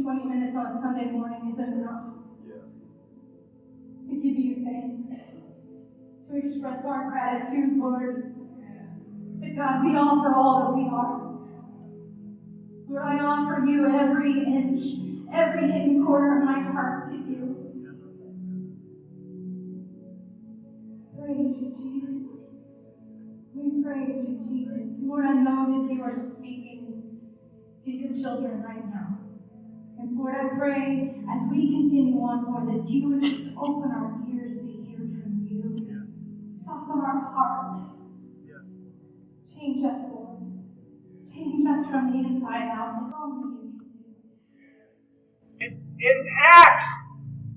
20 minutes on a Sunday morning isn't enough. To give you thanks, to express our gratitude, Lord, that God, we offer all that we are. Lord, I offer you every inch, every hidden corner of my heart to you. Praise you, Jesus. We praise you, Jesus. Lord, I know that you are speaking to your children right now. And Lord, I pray as we continue on, Lord, that you would just open our ears to hear from you. Soften our hearts. Change us, Lord. Change us from the inside out, like only you can do. In Acts,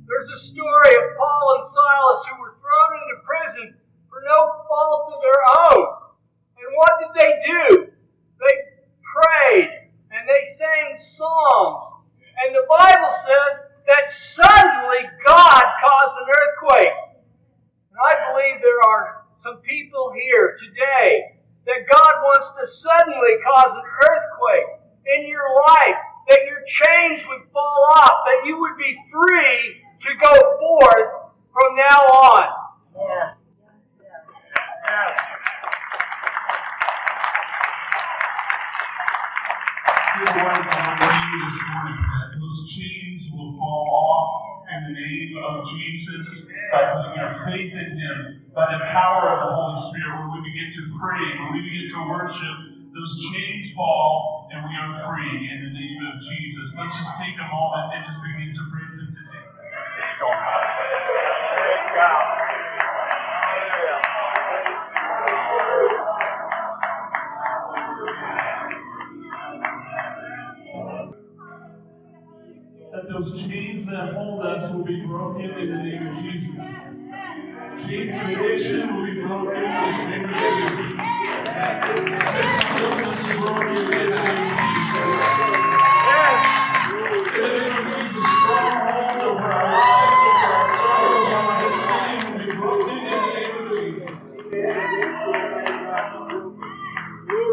there's a story of Paul and Silas who were thrown into prison for no fault of their own. And what did they do? They prayed and they sang psalms. And the Bible says that suddenly God caused an earthquake. And I believe there are some people here today that God wants to suddenly cause an earthquake in your life, that your chains would fall off, that you would be free to go forth from now on. Yeah. This morning, that those chains will fall off in the name of Jesus by putting our faith in Him, by the power of the Holy Spirit. When we begin to pray, when we begin to worship, those chains fall and we are free in the name of Jesus. Let's just take a moment and just begin to praise Him today. That those chains that hold us will be broken in the name of Jesus. Chains of addiction will be broken in the name of Jesus. Illness is broken in the name of Jesus. In the name of Jesus, strongholds over our lives, over our sorrows, over our sin will be broken in the name of Jesus.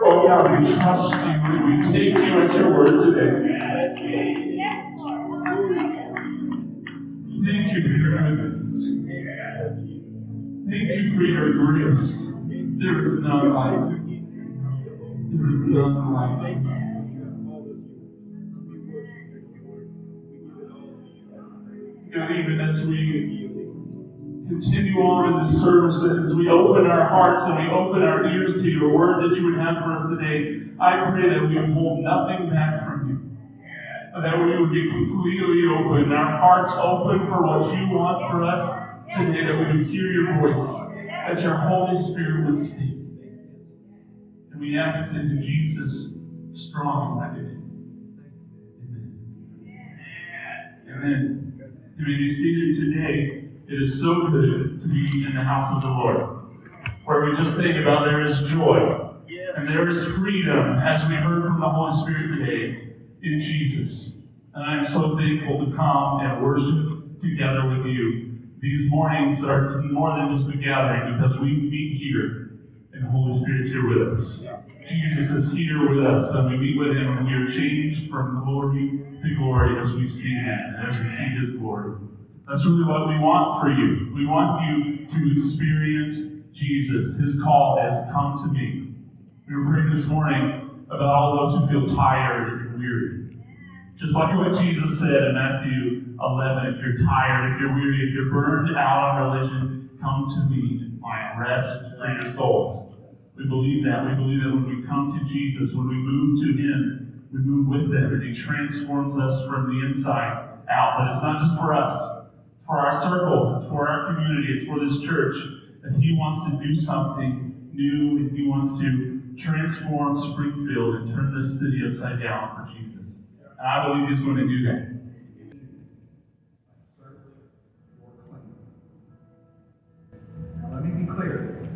Oh God, we trust you and we take you at your word today. Thank you for your goodness. Thank you for your grace. There is none like you. There is none like you. God, even as we continue on in this service, as we open our hearts and we open our ears to your word that you would have for us today, I pray that we would hold nothing back from you. That we would be completely open, our hearts open for what you want for us today, that we would hear your voice, that your Holy Spirit would speak. And we ask it in Jesus' strong name. Amen. Amen. You may be seated today. It is so good to be in the house of the Lord, where we just think about there is joy and there is freedom, as we heard from the Holy Spirit today, in Jesus. And I am so thankful to come and worship together with you. These mornings are more than just a gathering, because we meet here and the Holy Spirit's here with us. Jesus is here with us, and we meet with Him, and we are changed from glory to glory as we see Him and as we see His glory. That's really what we want for you. We want you to experience Jesus. His call has come to me. We were praying this morning about all those who feel tired and weary. Just like what Jesus said in Matthew 11, if you're tired, if you're weary, if you're burned out on religion, come to me and find rest for your souls. We believe that. We believe that when we come to Jesus, when we move to Him, we move with Him, and He transforms us from the inside out. But it's not just for us. It's for our circles. It's for our community. It's for this church. That He wants to do something new, and He wants to transform Springfield and turn this city upside down for Jesus. And I believe He's going to do that. Now let me be clear.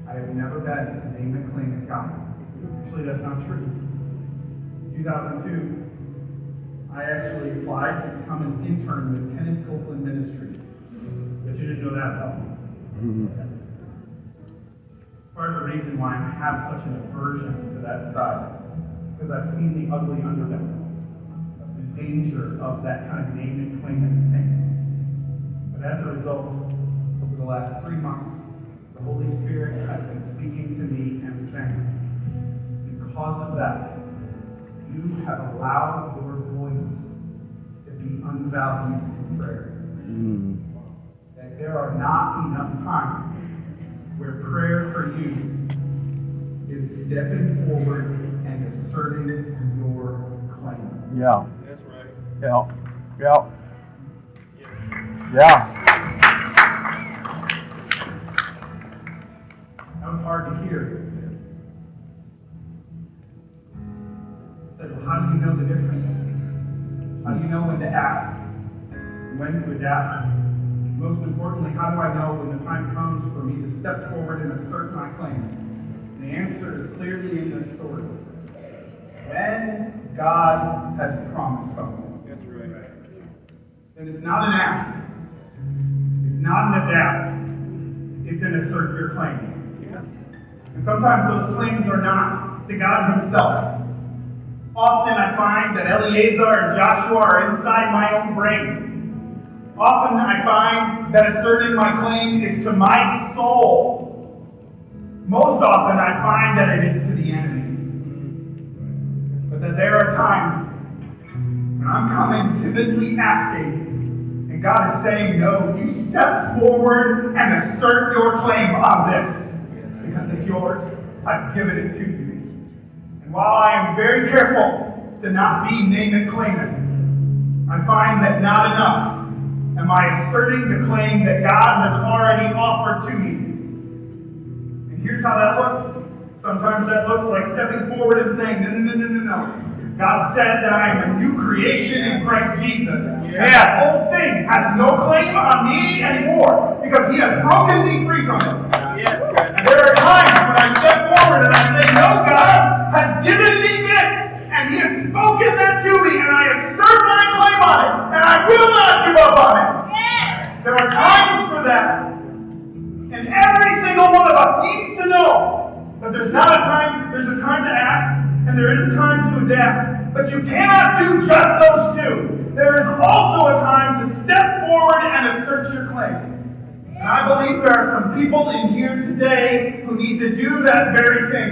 I have never been a name and claim at God. Actually, that's not true. In 2002, I actually applied to become an intern with Kenneth Copeland Ministries. But you didn't know that about me. Part of the reason why I have such an aversion to that side, because I've seen the ugly underbelly. I've been danger of that kind of name and claim thing. But as a result, over the last 3 months, the Holy Spirit has been speaking to me and saying, because of that, you have allowed your voice to be unvalued in prayer. That there are not enough times where prayer for you is stepping forward and asserting your claim. Yeah. That's right. Yeah. Yeah. Yeah. That was hard to hear. I said, well, how do you know the difference? How do you know when to ask? When to adapt? Most importantly, how do I know when the time comes for me to step forward and assert my claim? And the answer is clearly in this story. When God has promised something, That's right. then it's not an ask. It's not an adapt. It's an assert your claim. And sometimes those claims are not to God Himself. Often I find that Eleazar and Joshua are inside my own brain. Often I find that asserting my claim is to my soul. Most often I find that it is to the enemy. But that there are times when I'm coming timidly asking, and God is saying, no, you step forward and assert your claim on this. Because it's yours. I've given it to you. And while I am very careful to not be name it, claim it, I find that not enough am I asserting the claim that God has already offered to me. And here's how that looks. Sometimes that looks like stepping forward and saying, no. God said that I am a new creation in Christ Jesus. And that old thing has no claim on me anymore because He has broken me free from it. And there are times when I step forward and I say, no, God has given me this, and He has spoken that to me, and I assert my claim on it, and I will not give up on it. There are times for that. And every single one of us needs to know that there's a time to ask, and there is a time to adapt. But you cannot do just those two. There is also a time to step forward and assert your claim. And I believe there are some people in here today who need to do that very thing.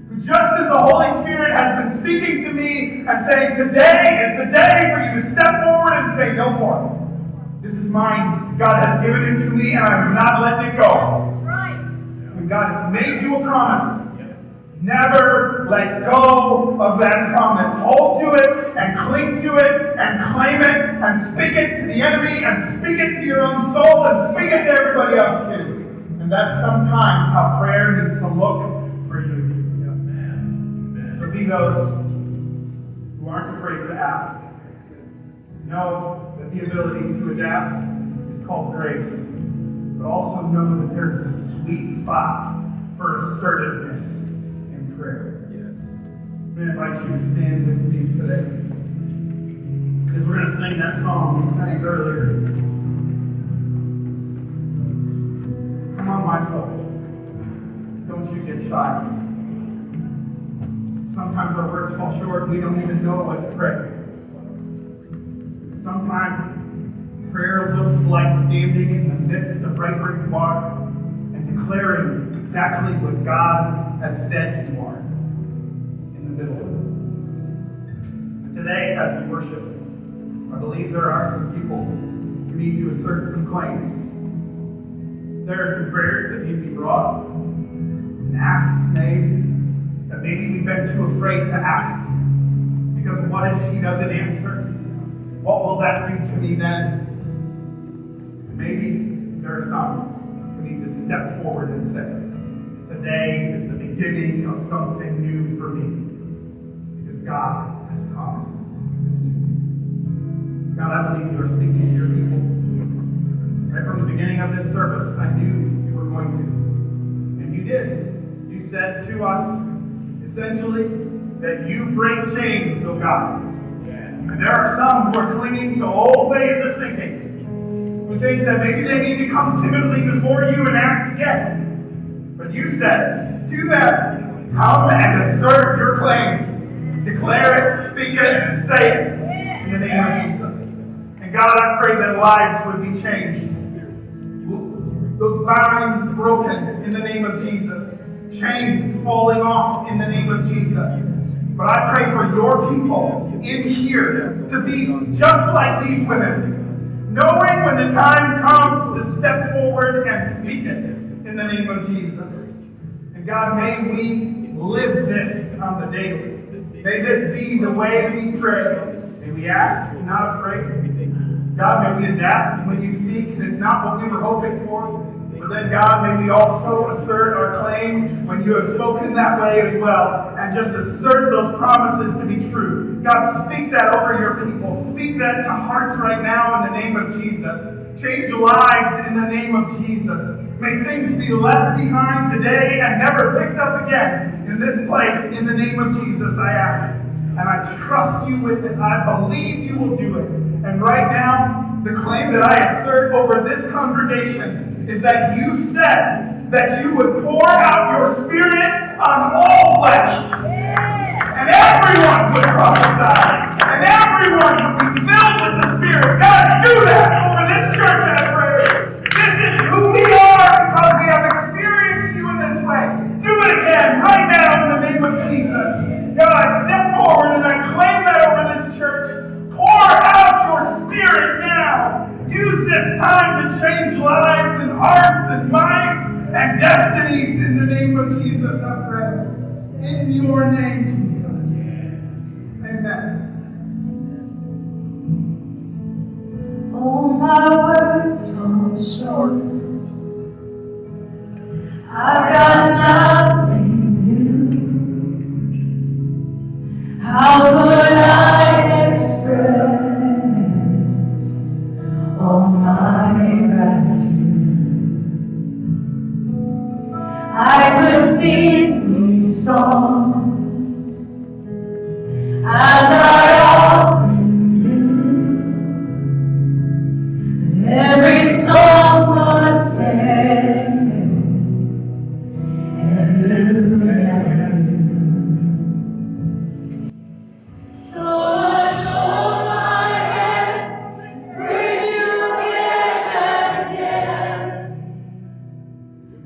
Who, just as the Holy Spirit has been speaking to me and saying, today is the day for you to step forward and say, no more. This is mine. God has given it to me, and I'm not letting it go. When God has made you a promise, never let go of that promise. Hold to it and cling to it and claim it and speak it to the enemy and speak it to your own soul and speak it to everybody else too. And that's sometimes how prayer needs to look for you. So be those who aren't afraid to ask. Know that the ability to adapt is called grace. But also know that there's a sweet spot for assertiveness in prayer. I'm going to invite you to stand with me today. Because we're going to sing that song we sang earlier. Come on, my soul. Don't you get shy. Sometimes our words fall short and we don't even know what to pray. Sometimes prayer looks like standing in the midst of ripening water and declaring exactly what God has said you are in the middle of it. And today, as we worship, I believe there are some people who need to assert some claims. There are some prayers that need to be brought, and asks made, that maybe we've been too afraid to ask. Because what if He doesn't answer? What will that do to me then? Maybe there are some who need to step forward and say, today is the beginning of something new for me. Because God has promised this to me. God, I believe you are speaking to your people. Right from the beginning of this service, I knew you were going to. And you did. You said to us, essentially, that you break chains, oh God. And there are some who are clinging to old ways of thinking, who think that maybe they need to come timidly before you and ask again. But you said to them, come and assert your claim. Declare it, speak it, and say it. name of Jesus. And God, I pray that lives would be changed. Those binds broken in the name of Jesus. Chains falling off in the name of Jesus. But I pray for your people in here to be just like these women, knowing when the time comes to step forward and speak it in the name of Jesus. And God, may we live this on the daily. May this be the way we pray. May we ask, not afraid. God, may we adapt when you speak, and it's not what we were hoping for. But then, God, may we also assert our claim when you have spoken that way as well, and just assert those promises to be true. God, speak that over your people. Speak that to hearts right now in the name of Jesus. Change lives in the name of Jesus. May things be left behind today and never picked up again in this place. In the name of Jesus, I ask. And I trust you with it. I believe you will do it. And right now, the claim that I assert over this congregation is that you said that you would pour out your Spirit on all flesh. And everyone would prophesy. And everyone would be filled with the Spirit. God, do that over this church, I pray. This is who we are because we have experienced you in this way. Do it again right now in the name of Jesus. God, I step forward and I claim that over this church. Pour out your Spirit now. Use this time to change lives and hearts and minds and destinies in the name of Jesus, I pray. In your name, Jesus. Amen. All my words fall short. I've got nothing new. How could I express all my gratitude? I could sing these songs as I often do, but every song must end, and you never do. So I hold my hands, praise you again and again.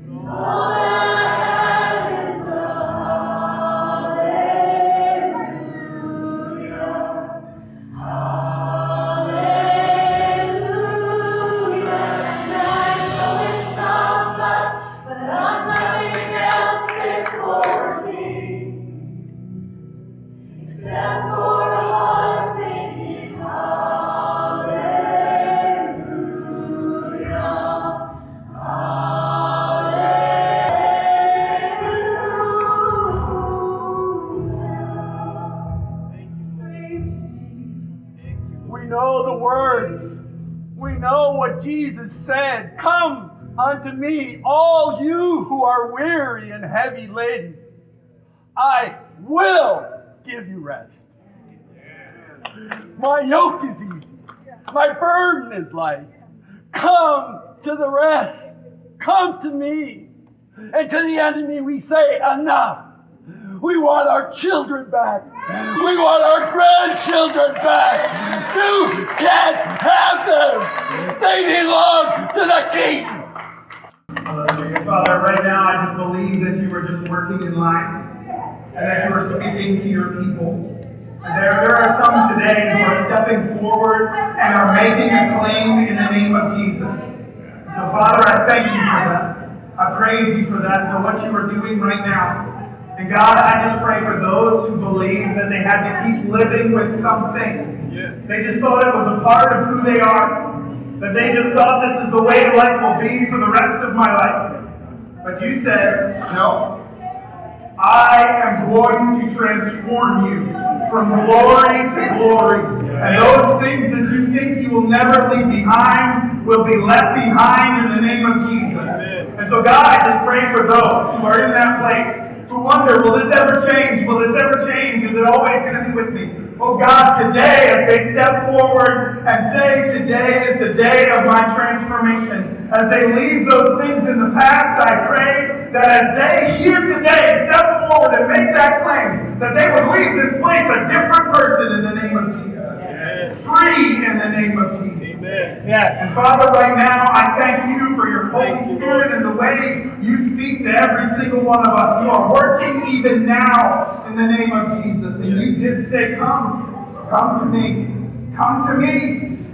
'Cause all that I have is a hallelujah, hallelujah. And I know it's not much, but I'm nothing else fit for me, except for a heart singing hallelujah, hallelujah. Praise you, Jesus. We know the words. We know what Jesus said. Come unto me, all you who are weary and heavy laden. I will give you rest. My yoke is easy. My burden is light. Come to the rest. Come to me. And to the enemy we say, enough. We want our children back. We want our grandchildren back. You can't have them. They belong to the King. Hallelujah. Father, right now I just believe that you are just working in lives and that you are speaking to your people. And there are some today who are stepping forward and are making a claim in the name of Jesus. So Father, I thank you for that. I praise you for that, for what you are doing right now. And God, I just pray for those who believe that they had to keep living with something. They just thought it was a part of who they are. That they just thought this is the way life will be for the rest of my life. But you said, no. I am going to transform you from glory to glory. And those things that you think you will never leave behind will be left behind in the name of Jesus. And so God, I just pray for those who are in that place who wonder, will this ever change? Will this ever change? Is it always going to be with me? Oh God, today as they step forward and say, today is the day of my transformation. As they leave those things in the past, I pray that as they here today step forward and make that claim, that they would leave this place a different person in the name of Jesus. free in the name of Jesus. Amen. Yeah, and Father, right now, I thank you for your Holy Spirit and the way you speak to every single one of us. You are working even now in the name of Jesus. And you did say, come to me,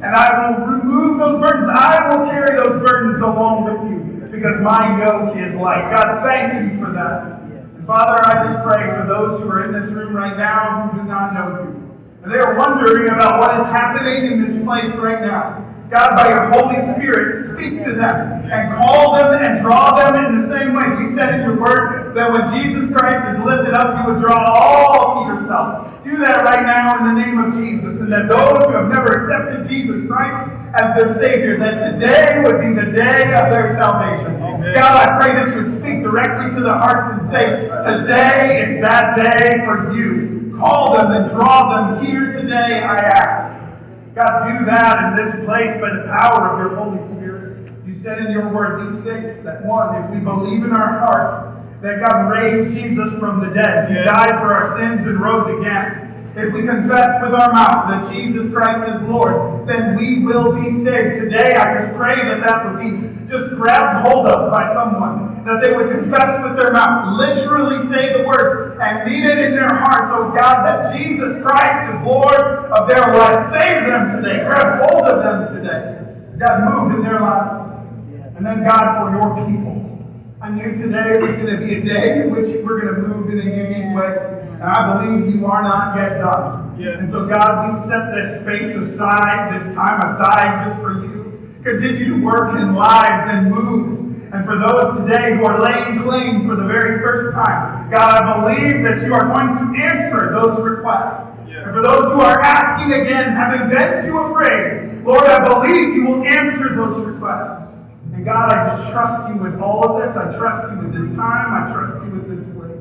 and I will remove those burdens. I will carry those burdens along with you because my yoke is light. God, thank you for that. And Father, I just pray for those who are in this room right now who do not know you. And they are wondering about what is happening in this place right now. God, by your Holy Spirit, speak to them and call them and draw them in the same way. You said in your word that when Jesus Christ is lifted up, you would draw all to yourself. Do that right now in the name of Jesus. And that those who have never accepted Jesus Christ as their Savior, that today would be the day of their salvation. Amen. God, I pray that you would speak directly to the hearts and say, today is that day for you. Call them and draw them here today, I ask. God, do that in this place by the power of your Holy Spirit. You said in your word these things, that one, if we believe in our heart that God raised Jesus from the dead, He died for our sins and rose again. If we confess with our mouth that Jesus Christ is Lord, then we will be saved. Today, I just pray that would be just grabbed hold of by someone, that they would confess with their mouth, literally say the words, and mean it in their hearts, oh God, that Jesus Christ is Lord of their lives. Save them today. Grab hold of them today. God, move in their lives. And then, God, for your people. I knew today was going to be a day in which we're going to move in a unique way. And I believe you are not yet done. Yeah. And so, God, we set this space aside, this time aside just for you. Continue to work in lives and move. And for those today who are laying claim for the very first time, God, I believe that you are going to answer those requests. Yeah. And for those who are asking again, having been too afraid, Lord, I believe you will answer those requests. And God, I just trust you with all of this. I trust you with this time. I trust you with this place.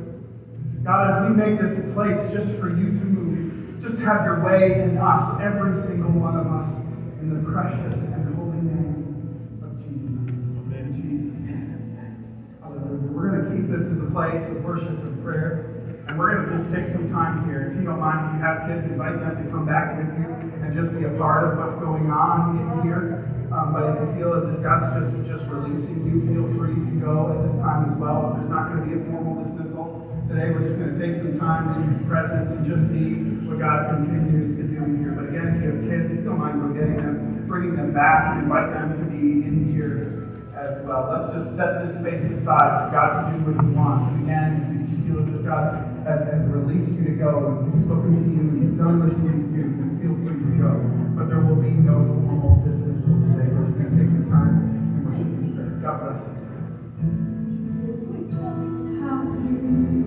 God, as we make this a place just for you to move, just have your way in us, every single one of us, in the precious and holy name of Jesus. In Jesus' name. Hallelujah. We're going to keep this as a place of worship and prayer. And we're going to just take some time here. If you don't mind, if you have kids, invite them to come back with you and just be a part of what's going on in here. But if you feel as if God's just releasing you, feel free to go at this time as well. There's not going to be a formal dismissal. Today we're just going to take some time in His presence and just see what God continues to do here. But again, if you have kids, if you don't mind, go getting them, bringing them back, and invite them to be in here as well. Let's just set this space aside for God to do what He wants. And again, if you feel as if God has released you to go, and He's spoken to you, and you've done what you need to do, then feel free to go. But there will be no formal dismissal today. We're just going to take some time and worship and pray. God bless you. Hallelujah.